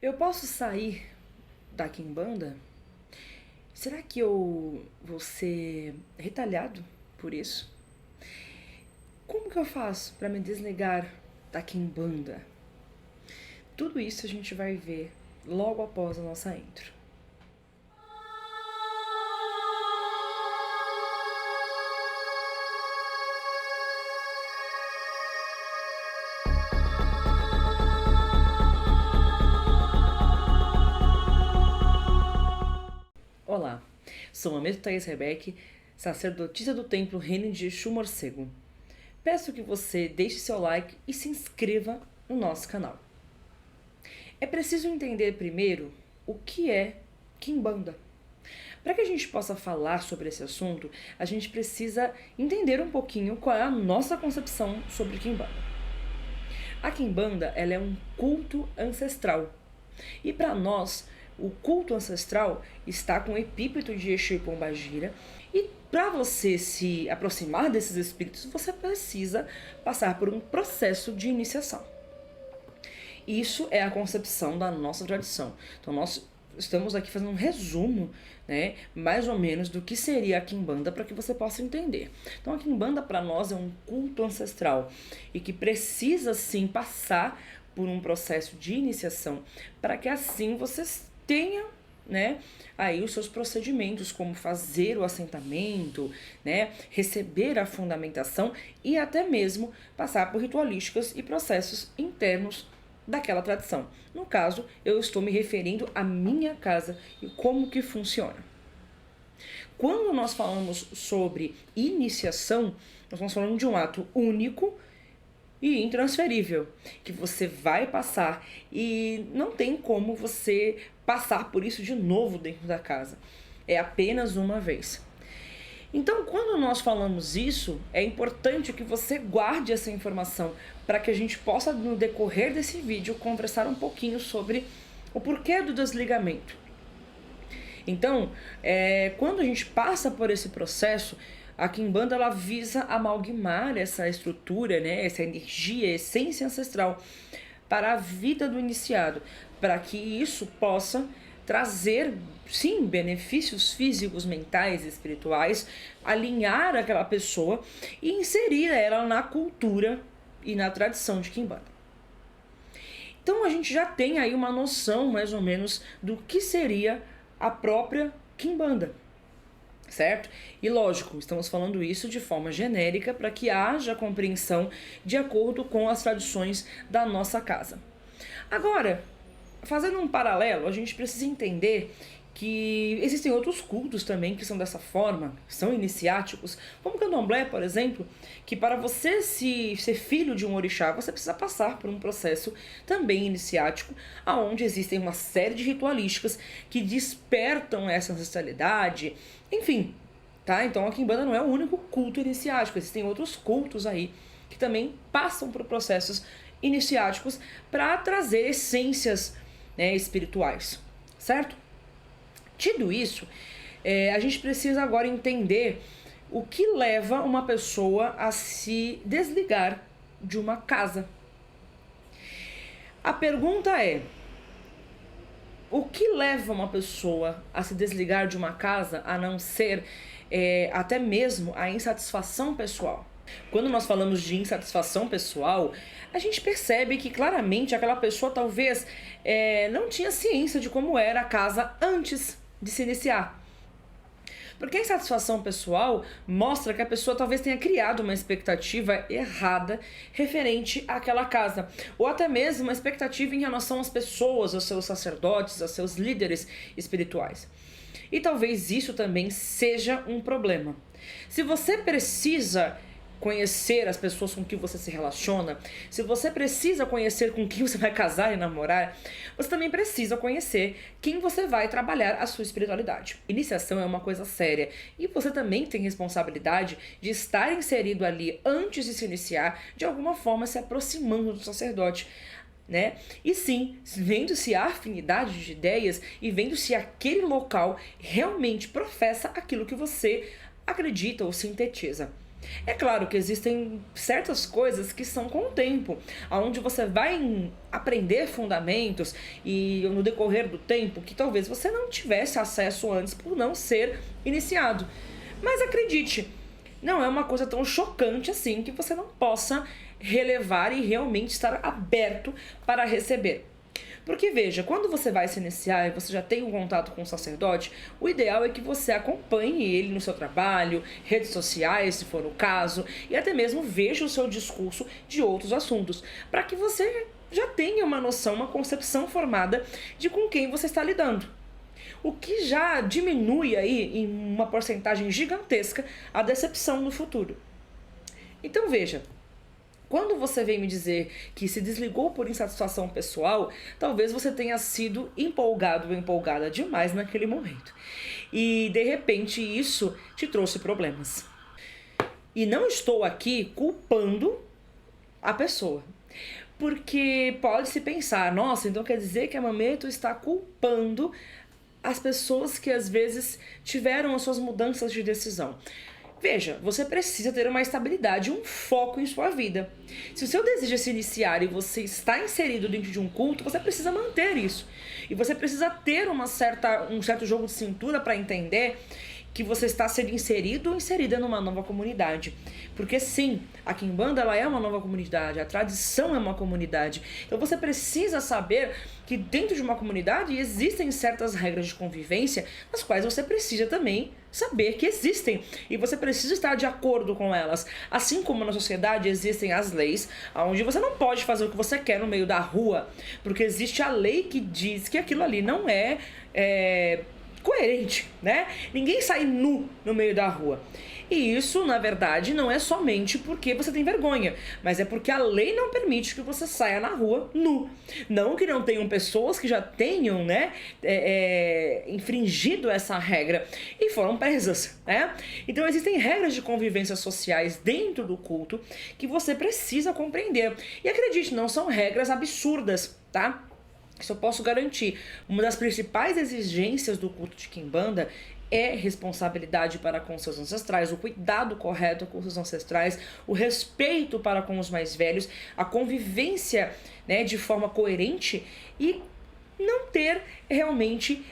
Eu posso sair da quimbanda? Será que eu vou ser retalhado por isso? Como que eu faço para me desligar da quimbanda? Tudo isso a gente vai ver logo após a nossa intro. Olá, sou Mameto Thaís Rebeck, sacerdotisa do Templo Reino de Exu Morcego. Peço que você deixe seu like e se inscreva no nosso canal. É preciso entender primeiro o que é quimbanda. Para que a gente possa falar sobre esse assunto, a gente precisa entender um pouquinho qual é a nossa concepção sobre quimbanda. A quimbanda ela é um culto ancestral. E para nós, o culto ancestral está com o epípeto de Exu e Pombagira. E para você se aproximar desses espíritos, você precisa passar por um processo de iniciação. Isso é a concepção da nossa tradição. Então nós estamos aqui fazendo um resumo, né, mais ou menos do que seria a quimbanda para que você possa entender. Então a quimbanda para nós é um culto ancestral e que precisa sim passar por um processo de iniciação para que assim vocês tenham, né, aí os seus procedimentos, como fazer o assentamento, né, receber a fundamentação e até mesmo passar por ritualísticas e processos internos daquela tradição. No caso, eu estou me referindo à minha casa e como que funciona. Quando nós falamos sobre iniciação, nós estamos falando de um ato único e intransferível, que você vai passar e não tem como você passar por isso de novo dentro da casa. É apenas uma vez. Então, quando nós falamos isso, é importante que você guarde essa informação para que a gente possa, no decorrer desse vídeo, conversar um pouquinho sobre o porquê do desligamento. Então, quando a gente passa por esse processo, a quimbanda ela visa amalgamar essa estrutura, né, essa energia, essência ancestral para a vida do iniciado, para que isso possa trazer, sim, benefícios físicos, mentais, espirituais, alinhar aquela pessoa e inserir ela na cultura e na tradição de quimbanda. Então a gente já tem aí uma noção mais ou menos do que seria a própria quimbanda, certo? E lógico, estamos falando isso de forma genérica para que haja compreensão de acordo com as tradições da nossa casa. Agora, fazendo um paralelo, a gente precisa entender que existem outros cultos também que são dessa forma, são iniciáticos, como o candomblé, por exemplo, que para você ser filho de um orixá, você precisa passar por um processo também iniciático, onde existem uma série de ritualísticas que despertam essa ancestralidade, enfim, tá? Então a quimbanda não é o único culto iniciático, existem outros cultos aí que também passam por processos iniciáticos para trazer essências, né, espirituais, certo? Tido isso, a gente precisa agora entender o que leva uma pessoa a se desligar de uma casa. A pergunta é: o que leva uma pessoa a se desligar de uma casa a não ser até mesmo a insatisfação pessoal? Quando nós falamos de insatisfação pessoal, a gente percebe que claramente aquela pessoa talvez não tinha ciência de como era a casa antes de se iniciar. Porque a insatisfação pessoal mostra que a pessoa talvez tenha criado uma expectativa errada referente àquela casa, ou até mesmo uma expectativa em relação às pessoas, aos seus sacerdotes, aos seus líderes espirituais. E talvez isso também seja um problema. Se você precisa conhecer as pessoas com que você se relaciona, se você precisa conhecer com quem você vai casar e namorar, você também precisa conhecer quem você vai trabalhar a sua espiritualidade. Iniciação é uma coisa séria e você também tem responsabilidade de estar inserido ali antes de se iniciar, de alguma forma se aproximando do sacerdote, né? E sim, vendo se há afinidade de ideias e vendo se aquele local realmente professa aquilo que você acredita ou sintetiza. É claro que existem certas coisas que são com o tempo, onde você vai aprender fundamentos e no decorrer do tempo que talvez você não tivesse acesso antes por não ser iniciado. Mas acredite, não é uma coisa tão chocante assim que você não possa relevar e realmente estar aberto para receber. Porque veja, quando você vai se iniciar e você já tem um contato com o sacerdote, o ideal é que você acompanhe ele no seu trabalho, redes sociais, se for o caso, e até mesmo veja o seu discurso de outros assuntos, para que você já tenha uma noção, uma concepção formada de com quem você está lidando. O que já diminui aí em uma porcentagem gigantesca a decepção no futuro. Então veja, quando você vem me dizer que se desligou por insatisfação pessoal, talvez você tenha sido empolgado ou empolgada demais naquele momento. E de repente isso te trouxe problemas. E não estou aqui culpando a pessoa. Porque pode-se pensar, nossa, então quer dizer que a Mameto está culpando as pessoas que às vezes tiveram as suas mudanças de decisão. Veja, você precisa ter uma estabilidade, um foco em sua vida. Se o seu desejo é se iniciar e você está inserido dentro de um culto, você precisa manter isso. E você precisa ter um certo jogo de cintura para entender que você está sendo inserido ou inserida numa nova comunidade. Porque sim, a Quimbanda ela é uma nova comunidade, a tradição é uma comunidade. Então você precisa saber que dentro de uma comunidade existem certas regras de convivência, nas quais você precisa também saber que existem. E você precisa estar de acordo com elas. Assim como na sociedade existem as leis, onde você não pode fazer o que você quer no meio da rua, porque existe a lei que diz que aquilo ali não é coerente, né? Ninguém sai nu no meio da rua. E isso, na verdade, não é somente porque você tem vergonha, mas é porque a lei não permite que você saia na rua nu. Não que não tenham pessoas que já tenham, né, infringido essa regra e foram presas, né? Então existem regras de convivência sociais dentro do culto que você precisa compreender. E acredite, não são regras absurdas, tá? Isso eu posso garantir. Uma das principais exigências do culto de Quimbanda é responsabilidade para com seus ancestrais, o cuidado correto com seus ancestrais, o respeito para com os mais velhos, a convivência, né, de forma coerente e não ter realmente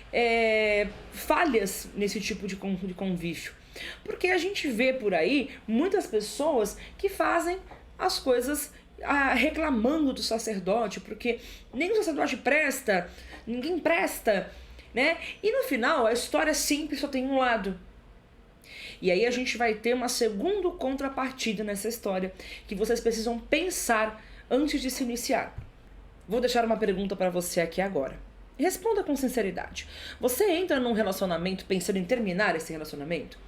falhas nesse tipo de convívio. Porque a gente vê por aí muitas pessoas que fazem as coisas reclamando do sacerdote, porque nem o sacerdote presta, ninguém presta, né? E no final a história sempre só tem um lado. E aí a gente vai ter uma segunda contrapartida nessa história, que vocês precisam pensar antes de se iniciar. Vou deixar uma pergunta para você aqui agora. Responda com sinceridade. Você entra num relacionamento pensando em terminar esse relacionamento?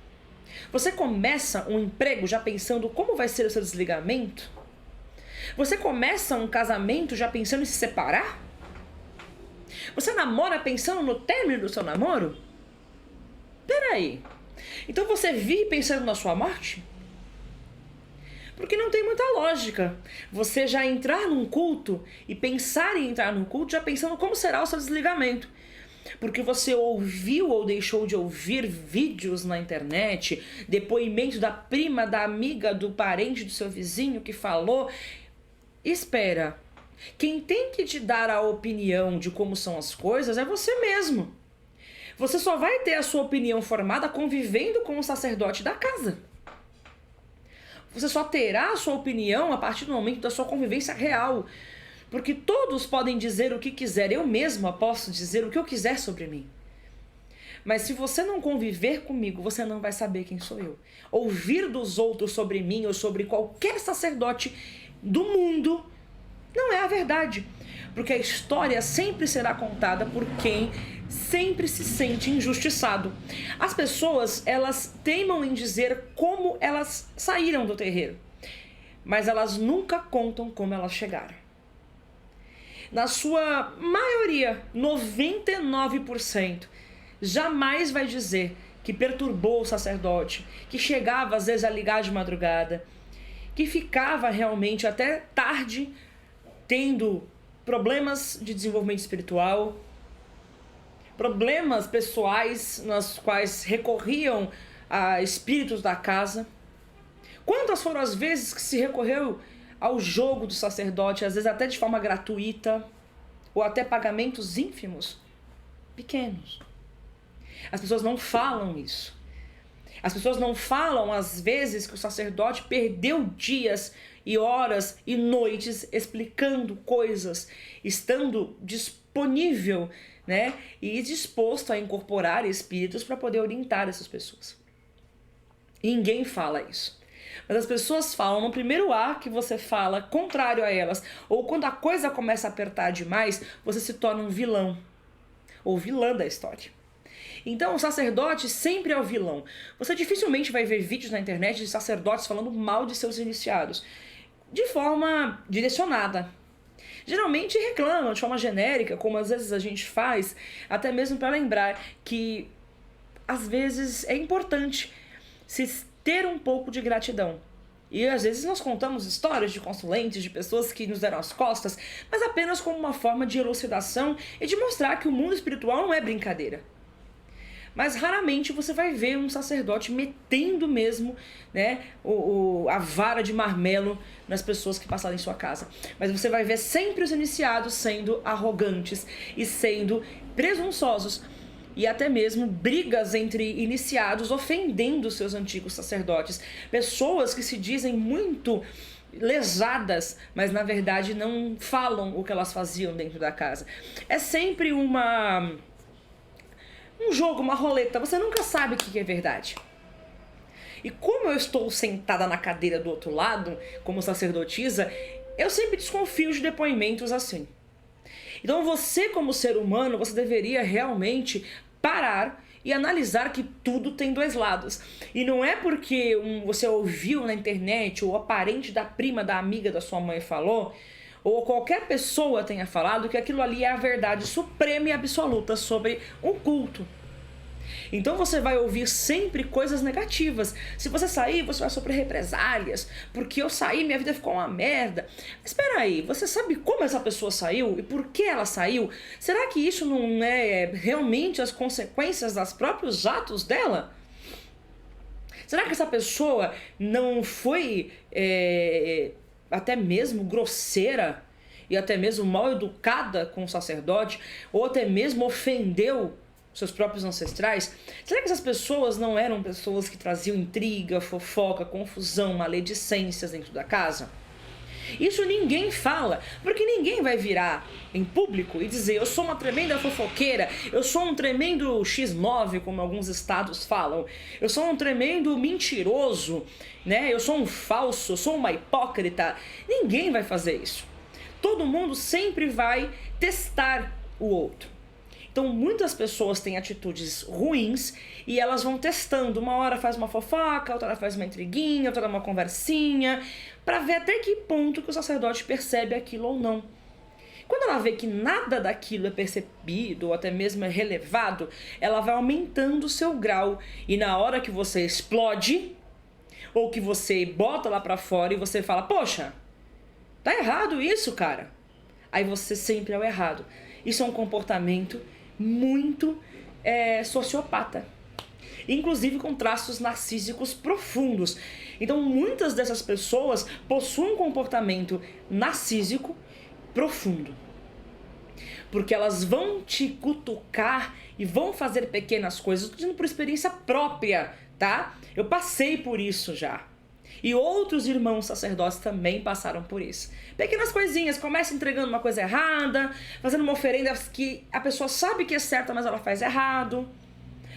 Você começa um emprego já pensando como vai ser o seu desligamento? Você começa um casamento já pensando em se separar? Você namora pensando no término do seu namoro? Peraí. Então você vive pensando na sua morte? Porque não tem muita lógica você já entrar num culto e pensar em entrar num culto já pensando como será o seu desligamento. Porque você ouviu ou deixou de ouvir vídeos na internet, depoimento da prima, da amiga, do parente, do seu vizinho que falou. Espera, quem tem que te dar a opinião de como são as coisas é você mesmo. Você só vai ter a sua opinião formada convivendo com o sacerdote da casa. Você só terá a sua opinião a partir do momento da sua convivência real. Porque todos podem dizer o que quiser, eu mesma posso dizer o que eu quiser sobre mim. Mas se você não conviver comigo, você não vai saber quem sou eu. Ouvir dos outros sobre mim ou sobre qualquer sacerdote do mundo não é a verdade, porque a história sempre será contada por quem sempre se sente injustiçado. As pessoas, elas teimam em dizer como elas saíram do terreiro, mas elas nunca contam como elas chegaram. Na sua maioria, 99%, jamais vai dizer que perturbou o sacerdote, que chegava às vezes a ligar de madrugada, que ficava realmente até tarde tendo problemas de desenvolvimento espiritual, problemas pessoais nas quais recorriam a espíritos da casa. Quantas foram as vezes que se recorreu ao jogo do sacerdote, às vezes até de forma gratuita, ou até pagamentos ínfimos, pequenos? As pessoas não falam isso. As pessoas não falam, às vezes, que o sacerdote perdeu dias e horas e noites explicando coisas, estando disponível, né, e disposto a incorporar espíritos para poder orientar essas pessoas. E ninguém fala isso. Mas as pessoas falam no primeiro ar que você fala contrário a elas, ou quando a coisa começa a apertar demais, você se torna um vilão ou vilã da história. Então o sacerdote sempre é o vilão. Você dificilmente vai ver vídeos na internet de sacerdotes falando mal de seus iniciados, de forma direcionada. Geralmente reclamam de forma genérica, como às vezes a gente faz, até mesmo para lembrar que às vezes é importante se ter um pouco de gratidão. E às vezes nós contamos histórias de consulentes, de pessoas que nos deram as costas, mas apenas como uma forma de elucidação e de mostrar que o mundo espiritual não é brincadeira. Mas raramente você vai ver um sacerdote metendo mesmo, né, a vara de marmelo nas pessoas que passaram em sua casa. Mas você vai ver sempre os iniciados sendo arrogantes e sendo presunçosos. E até mesmo brigas entre iniciados ofendendo seus antigos sacerdotes. Pessoas que se dizem muito lesadas, mas na verdade não falam o que elas faziam dentro da casa. É sempre um jogo, uma roleta, você nunca sabe o que é verdade. E como eu estou sentada na cadeira do outro lado, como sacerdotisa, eu sempre desconfio de depoimentos assim. Então você, como ser humano, você deveria realmente parar e analisar que tudo tem dois lados. E não é porque você ouviu na internet, ou o parente da prima, da amiga da sua mãe falou, ou qualquer pessoa tenha falado, que aquilo ali é a verdade suprema e absoluta sobre um culto. Então você vai ouvir sempre coisas negativas. Se você sair, você vai sofrer represálias. Porque eu saí, minha vida ficou uma merda. Mas espera aí, você sabe como essa pessoa saiu e por que ela saiu? Será que isso não é realmente as consequências dos próprios atos dela? Será que essa pessoa não foi até mesmo grosseira e até mesmo mal educada com o sacerdote, ou até mesmo ofendeu seus próprios ancestrais? Será que essas pessoas não eram pessoas que traziam intriga, fofoca, confusão, maledicências dentro da casa? Isso ninguém fala, porque ninguém vai virar em público e dizer: eu sou uma tremenda fofoqueira, eu sou um tremendo X9, como alguns estados falam, eu sou um tremendo mentiroso, né? Eu sou um falso, eu sou uma hipócrita. Ninguém vai fazer isso. Todo mundo sempre vai testar o outro. Então muitas pessoas têm atitudes ruins e elas vão testando. Uma hora faz uma fofoca, outra hora faz uma intriguinha, outra hora uma conversinha, para ver até que ponto que o sacerdote percebe aquilo ou não. Quando ela vê que nada daquilo é percebido ou até mesmo é relevado, ela vai aumentando o seu grau. E na hora que você explode, ou que você bota lá pra fora e você fala: poxa, tá errado isso, cara. Aí você sempre é o errado. Isso é um comportamento muito sociopata, inclusive com traços narcísicos profundos. Então muitas dessas pessoas possuem um comportamento narcísico profundo, porque elas vão te cutucar e vão fazer pequenas coisas. Estou dizendo por experiência própria, tá? Eu passei por isso já. E outros irmãos sacerdotes também passaram por isso. Pequenas coisinhas, começa entregando uma coisa errada, fazendo uma oferenda que a pessoa sabe que é certa, mas ela faz errado,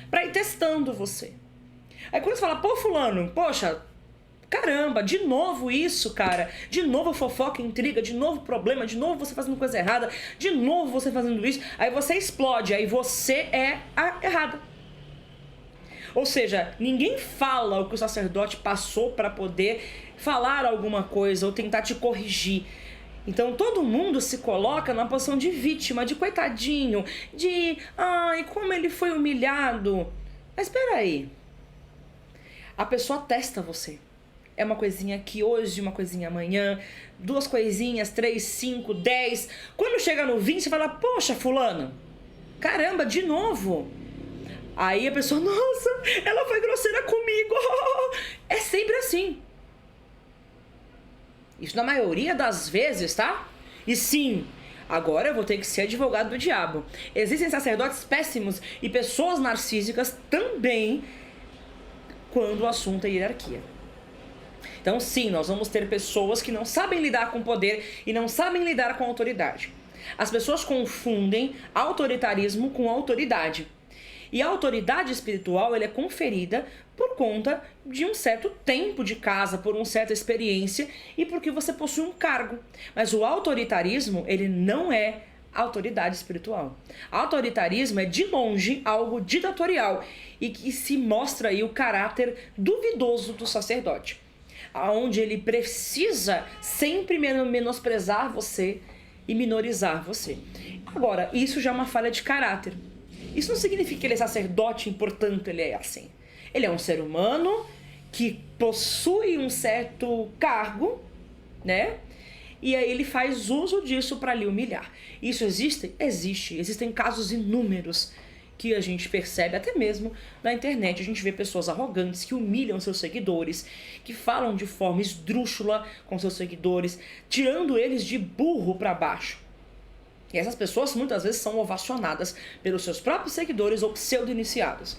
pra ir testando você. Aí quando você fala: pô, fulano, poxa, caramba, de novo isso, cara, de novo fofoca, intriga, de novo problema, de novo você fazendo coisa errada, de novo você fazendo isso, aí você explode, aí você é a errada. Ou seja, ninguém fala o que o sacerdote passou para poder falar alguma coisa ou tentar te corrigir. Então todo mundo se coloca na posição de vítima, de coitadinho, de ai, como ele foi humilhado. Mas espera aí. A pessoa testa você. É uma coisinha aqui hoje, uma coisinha amanhã, 2 coisinhas, 3, 5, 10. Quando chega no 20, você fala: poxa, fulano, caramba, de novo. Aí a pessoa: nossa, ela foi grosseira comigo. É sempre assim. Isso na maioria das vezes, tá? E sim, agora eu vou ter que ser advogado do diabo. Existem sacerdotes péssimos e pessoas narcísicas também quando o assunto é hierarquia. Então sim, nós vamos ter pessoas que não sabem lidar com poder e não sabem lidar com autoridade. As pessoas confundem autoritarismo com autoridade. E a autoridade espiritual ela é conferida por conta de um certo tempo de casa, por uma certa experiência e porque você possui um cargo. Mas o autoritarismo, ele não é autoridade espiritual. Autoritarismo é de longe algo ditatorial e que se mostra aí o caráter duvidoso do sacerdote, onde ele precisa sempre menosprezar você e minorizar você. Agora, isso já é uma falha de caráter. Isso não significa que ele é sacerdote e, portanto, ele é assim. Ele é um ser humano que possui um certo cargo, né? E aí ele faz uso disso para lhe humilhar. Isso existe? Existe. Existem casos inúmeros que a gente percebe até mesmo na internet. A gente vê pessoas arrogantes que humilham seus seguidores, que falam de forma esdrúxula com seus seguidores, tirando eles de burro para baixo. E essas pessoas muitas vezes são ovacionadas pelos seus próprios seguidores ou pseudo-iniciados.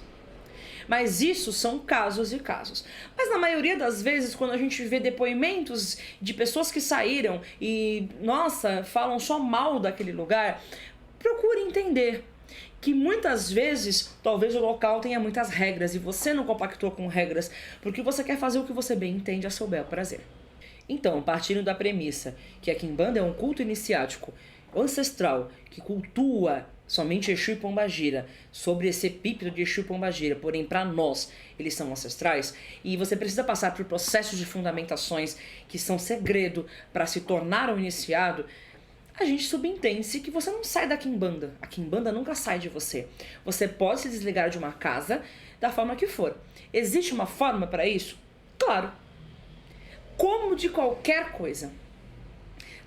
Mas isso são casos e casos. Mas na maioria das vezes, quando a gente vê depoimentos de pessoas que saíram e, nossa, falam só mal daquele lugar, procure entender que muitas vezes, talvez o local tenha muitas regras e você não compactou com regras porque você quer fazer o que você bem entende a seu bel prazer. Então, partindo da premissa que a Quimbanda é um culto iniciático ancestral que cultua somente Exu e Pombagira, sobre esse epípeto de Exu e Pombagira, porém para nós eles são ancestrais, e você precisa passar por processos de fundamentações que são segredo para se tornar um iniciado, a gente subentende-se que você não sai da Quimbanda. A Quimbanda nunca sai de você. Você pode se desligar de uma casa da forma que for. Existe uma forma para isso? Claro. Como de qualquer coisa.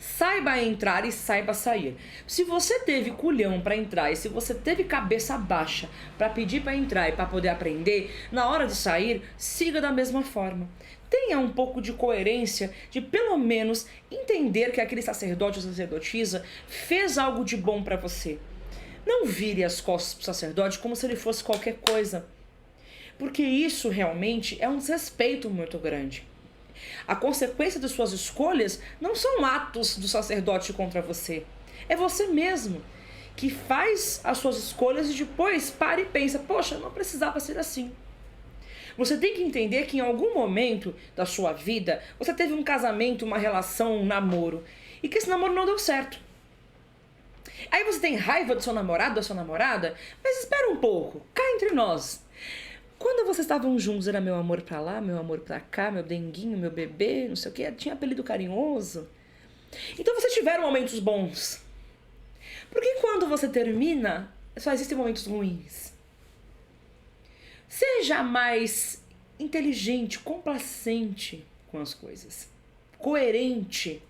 Saiba entrar e saiba sair. Se você teve culhão para entrar e se você teve cabeça baixa para pedir para entrar e para poder aprender, na hora de sair, siga da mesma forma. Tenha um pouco de coerência de pelo menos entender que aquele sacerdote ou sacerdotisa fez algo de bom para você. Não vire as costas para o sacerdote como se ele fosse qualquer coisa, porque isso realmente é um desrespeito muito grande. A consequência de suas escolhas não são atos do sacerdote contra você. É você mesmo que faz as suas escolhas e depois para e pensa, poxa, não precisava ser assim. Você tem que entender que em algum momento da sua vida você teve um casamento, uma relação, um namoro e que esse namoro não deu certo. Aí você tem raiva do seu namorado, da sua namorada, mas espera um pouco, cá entre nós. Quando vocês estavam juntos, era meu amor pra lá, meu amor pra cá, meu denguinho, meu bebê, não sei o que, tinha apelido carinhoso. Então vocês tiveram momentos bons. Porque quando você termina, só existem momentos ruins. Seja mais inteligente, complacente com as coisas. Coerente.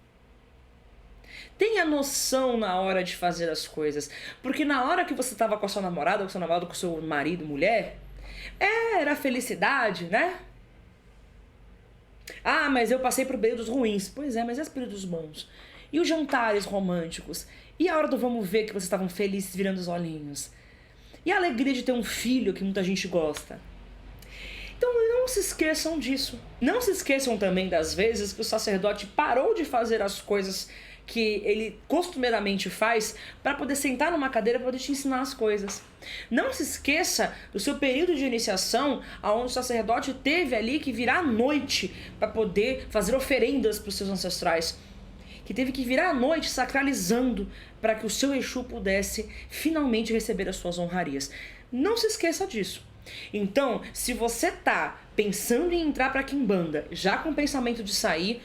Tenha noção na hora de fazer as coisas. Porque na hora que você estava com a sua namorada, com o seu namorado, com o seu marido, mulher, era felicidade, né? Ah, mas eu passei por períodos ruins. Pois é, mas e os períodos bons? E os jantares românticos? E a hora do vamos ver que vocês estavam felizes virando os olhinhos? E a alegria de ter um filho que muita gente gosta? Então não se esqueçam disso. Não se esqueçam também das vezes que o sacerdote parou de fazer as coisas que ele costumeiramente faz para poder sentar numa cadeira para poder te ensinar as coisas. Não se esqueça do seu período de iniciação, onde o sacerdote teve ali que virar à noite para poder fazer oferendas para os seus ancestrais. Que teve que virar à noite sacralizando para que o seu Exu pudesse finalmente receber as suas honrarias. Não se esqueça disso. Então, se você tá pensando em entrar para a Quimbanda, já com o pensamento de sair,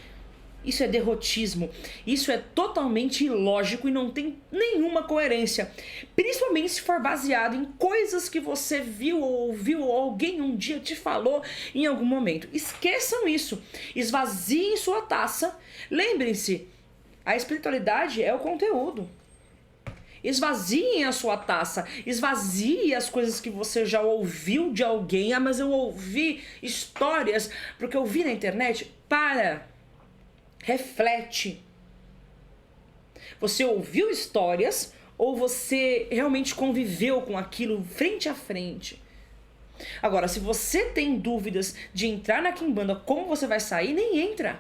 isso é derrotismo, isso é totalmente ilógico e não tem nenhuma coerência. Principalmente se for baseado em coisas que você viu ou ouviu ou alguém um dia te falou em algum momento. Esqueçam isso, esvaziem sua taça. Lembrem-se, a espiritualidade é o conteúdo. Esvaziem a sua taça, esvazie as coisas que você já ouviu de alguém. Ah, mas eu ouvi histórias porque eu vi na internet. Para! Reflete. Você ouviu histórias ou você realmente conviveu com aquilo frente a frente? Agora, se você tem dúvidas de entrar na Quimbanda, como você vai sair, nem entra.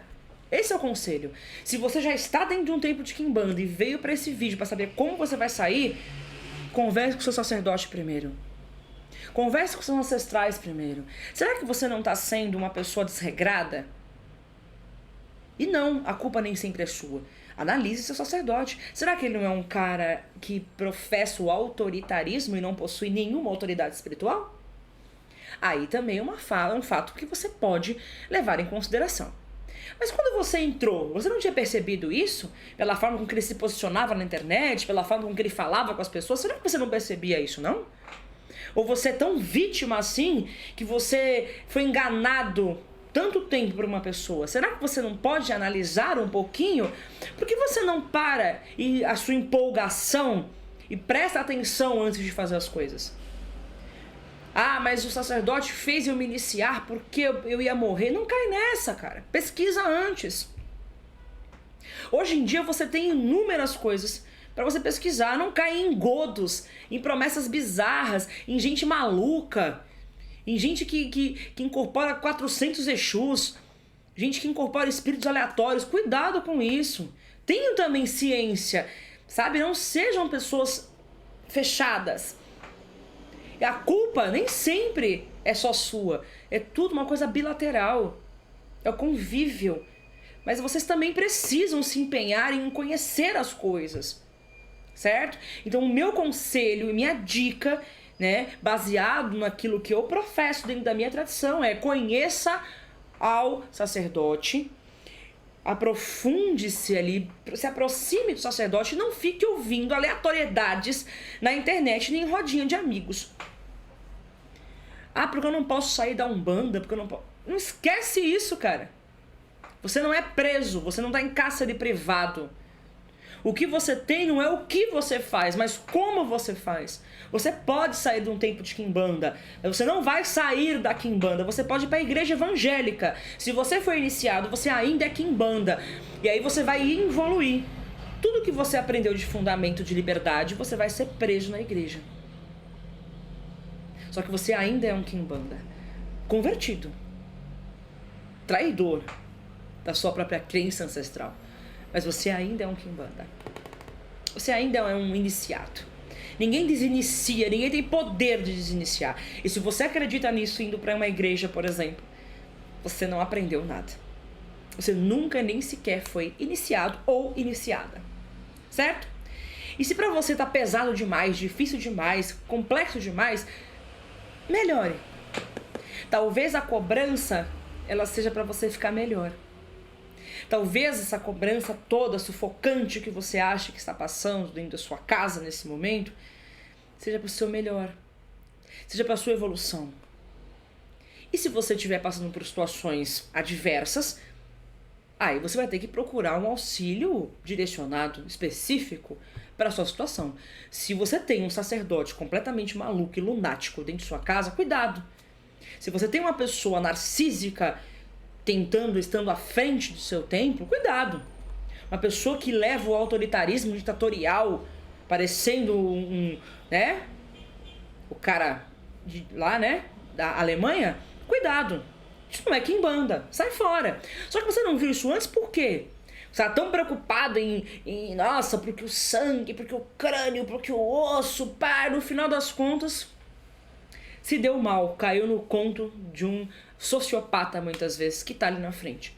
Esse é o conselho. Se você já está dentro de um templo de Quimbanda e veio para esse vídeo para saber como você vai sair, converse com o seu sacerdote primeiro. Converse com seus ancestrais primeiro. Será que você não está sendo uma pessoa desregrada? E não, a culpa nem sempre é sua. Analise seu sacerdote. Será que ele não é um cara que professa o autoritarismo e não possui nenhuma autoridade espiritual? Aí também é um fato que você pode levar em consideração. Mas quando você entrou, você não tinha percebido isso? Pela forma com que ele se posicionava na internet, pela forma com que ele falava com as pessoas, será que você não percebia isso, não? Ou você é tão vítima assim que você foi enganado tanto tempo por uma pessoa? Será que você não pode analisar um pouquinho? Por que você não para e a sua empolgação e presta atenção antes de fazer as coisas? Ah, mas o sacerdote fez eu me iniciar porque eu ia morrer. Não cai nessa, cara. Pesquisa antes. Hoje em dia você tem inúmeras coisas para você pesquisar. Não cai em engodos, em promessas bizarras, em gente maluca, em gente que incorpora 400 Exus, gente que incorpora espíritos aleatórios. Cuidado com isso. Tenham também ciência, sabe? Não sejam pessoas fechadas. E a culpa nem sempre é só sua. É tudo uma coisa bilateral. É o convívio. Mas vocês também precisam se empenhar em conhecer as coisas. Certo? Então o meu conselho e minha dica, né, baseado naquilo que eu professo dentro da minha tradição, é: conheça ao sacerdote, aprofunde-se ali, se aproxime do sacerdote, não fique ouvindo aleatoriedades na internet nem em rodinha de amigos. Ah, porque eu não posso sair da Umbanda, porque eu não posso... Não esquece isso, cara. Você não é preso, você não tá em cárcere privado. O que você tem não é o que você faz, mas como você faz. Você pode sair de um templo de Quimbanda, mas você não vai sair da Quimbanda. Você pode ir para a igreja evangélica. Se você for iniciado, você ainda é Quimbanda. E aí você vai evoluir. Tudo que você aprendeu de fundamento de liberdade, você vai ser preso na igreja. Só que você ainda é um Quimbanda. Convertido. Traidor da sua própria crença ancestral. Mas você ainda é um Quimbanda. Você ainda é um iniciado. Ninguém desinicia, ninguém tem poder de desiniciar. E se você acredita nisso indo para uma igreja, por exemplo, você não aprendeu nada. Você nunca nem sequer foi iniciado ou iniciada. Certo? E se para você tá pesado demais, difícil demais, complexo demais, melhore. Talvez a cobrança ela seja para você ficar melhor. Talvez essa cobrança toda sufocante que você acha que está passando dentro da sua casa nesse momento seja para o seu melhor, seja para a sua evolução. E se você estiver passando por situações adversas, aí você vai ter que procurar um auxílio direcionado, específico para a sua situação. Se você tem um sacerdote completamente maluco e lunático dentro de sua casa, cuidado. Se você tem uma pessoa narcísica estando à frente do seu templo, cuidado. Uma pessoa que leva o autoritarismo ditatorial, parecendo né? O cara lá, né? Da Alemanha, cuidado. Isso não é Quimbanda, sai fora. Só que você não viu isso antes, por quê? Você tá tão preocupado nossa, porque o sangue, porque o crânio, porque o osso, pá, no final das contas, se deu mal, caiu no conto de um sociopata, muitas vezes, que tá ali na frente.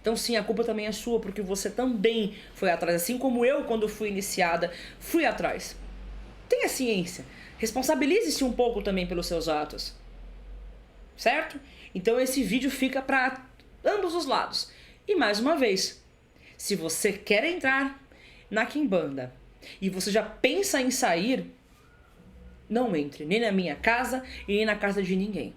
Então sim, a culpa também é sua, porque você também foi atrás, assim como eu, quando fui iniciada, fui atrás. Tenha ciência, responsabilize-se um pouco também pelos seus atos, certo? Então esse vídeo fica para ambos os lados. E mais uma vez, se você quer entrar na Quimbanda e você já pensa em sair, não entre nem na minha casa e nem na casa de ninguém.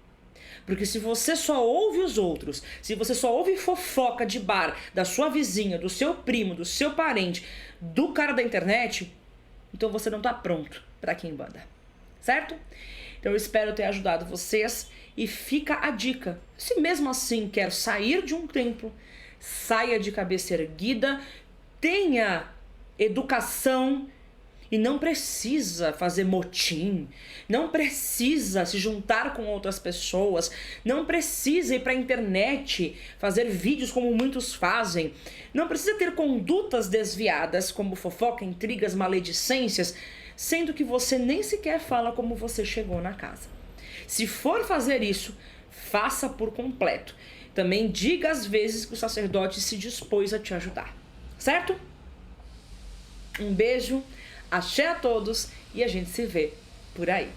Porque se você só ouve os outros, se você só ouve fofoca de bar da sua vizinha, do seu primo, do seu parente, do cara da internet, então você não tá pronto pra Quimbanda, certo? Então eu espero ter ajudado vocês e fica a dica. Se mesmo assim quer sair de um templo, saia de cabeça erguida, tenha educação e não precisa fazer motim, não precisa se juntar com outras pessoas, não precisa ir para a internet fazer vídeos como muitos fazem, não precisa ter condutas desviadas como fofoca, intrigas, maledicências, sendo que você nem sequer fala como você chegou na casa. Se for fazer isso, faça por completo. Também diga às vezes que o sacerdote se dispôs a te ajudar, certo? Um beijo, axé a todos e a gente se vê por aí.